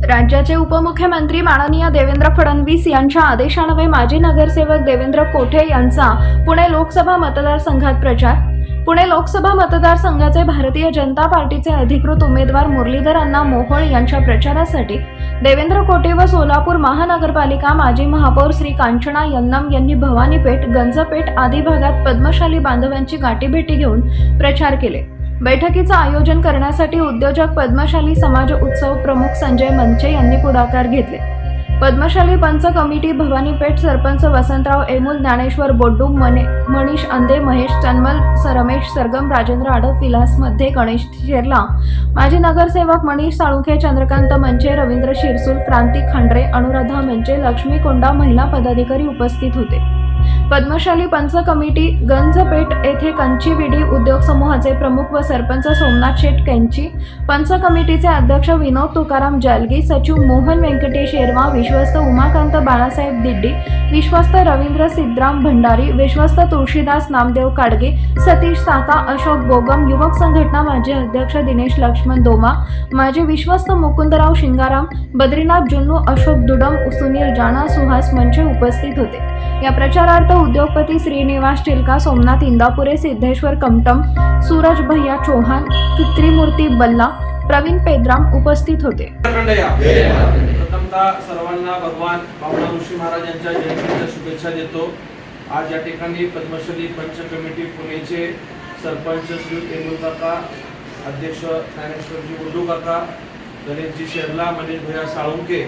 राज्याचे उपमुख्यमंत्री माननीय देवेंद्र फडणवीस यांच्या आदेशान्वये माजी नगरसेवक देवेंद्र कोठे यांचा पुणे लोकसभा मतदारसंघात प्रचार। पुणे लोकसभा मतदारसंघाचे भारतीय जनता पार्टीचे अधिकृत उमेदवार मुरलीधर अण्णा मोहोळ यांच्या प्रचारासाठी देवेंद्र कोठे व सोलापूर महानगरपालिका माजी महापौर श्री कांचना यन्नम यांनी भवानीपेठ, गंजपेठ आदी भागात पद्मशाली बांधवांची गाठीभेटी घेऊन प्रचार केले। बैठकीचे आयोजन करण्यासाठी उद्योजक पद्मशाली समाज उत्सव प्रमुख संजय मंचे यांनी पुढाकार घेतले। पद्मशाली पंच कमिटी भवानीपेठ सरपंच वसंतराव एमुल, ज्ञानेश्वर बोड्डू, मनीष अंदे, महेश चन्मल, रमेश सरगम, राजेंद्र आडफ, विलास मध्ये, गणेश शेरला, माजी नगरसेवक मनीष साळुंखे, चंद्रकांत मंचे, रवींद्र शिरसूल, क्रांती खांडरे, अनुराधा मंचे, लक्ष्मी कोंडा महिला पदाधिकारी उपस्थित होते। पद्मशाली पंच कमिटी गंजपेठ येथे कंचीविडी उद्योग समूहाचे प्रमुख व सरपंच सोमनाथ शेठ कैंची, पंच कमिटीचे अध्यक्ष विनोद तुकाराम जालगी, सचिव मोहन व्यंकटेश येरवा, विश्वस्त उमाकांत बाळासाहेब दिड्डी, विश्वस्त रवींद्र सिद्धराम भंडारी, विश्वस्त तुळशीदास नामदेव काडगे, सतीश साका, अशोक बोगम, युवक संघटना माजी अध्यक्ष दिनेश लक्ष्मण दोमा, माजी विश्वस्त मुकुंदराव शिंगाराम, बद्रीनाथ जुन्नू, अशोक दुडम, सुनील जाना, सुहास मंचे उपस्थित होते। या प्रचारार्थ उद्योगपती श्रीनिवास चिलका, सोमनाथ इंदापुरे, सिद्धेश्वर कमटम, सूरज भैया चौहान, त्रिमूर्ती बल्ला, प्रवीण पेद्राम उपस्थित होते। प्रथमतः सर्वांना भगवान बावळा ऋषी महाराज यांच्या जयंतीच्या शुभेच्छा देतो। आज या ठिकाणी पद्मशाली पंच कमिटी पुणेचे सरपंच श्री एमुल काका, अध्यक्ष ज्ञानेश्वरजी बोड्डू काका, गणेशजी शेरला, मनीष भैया साळुंखे,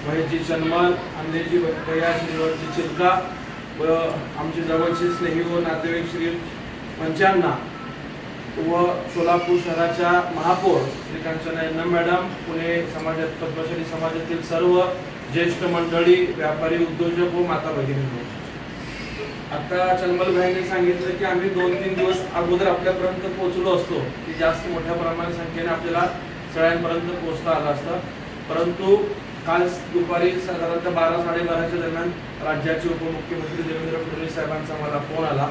महेशजी चन्मल, अंदेजी भैया, श्रीनिवासजी चिलका व आमचे जवळचे स्नेही व नातेवाईक श्री मंचांना व सोलापूर शहराच्या महापौर श्री कांचना यन्नम मॅडम, पुणे समाजात पद्मशाली समाजातील सर्व ज्येष्ठ मंडळी, व्यापारी, उद्योजक व माता भगिनी, आता चन्मल भाईंनी सांगितलं की आम्ही 2-3 दिवस अगोदर आपल्यापर्यंत पोहोचलो असतो की जास्त मोठ्या प्रमाणात संख्येने आपल्याला सगळ्यांपर्यंत पोहोचता आलं असतं, परंतु काल दुपारी साधारणतः 12-12:30 दरम्यान राज्याचे उपमुख्यमंत्री देवेंद्र फडणवीस साहेबांचा मला फोन आला।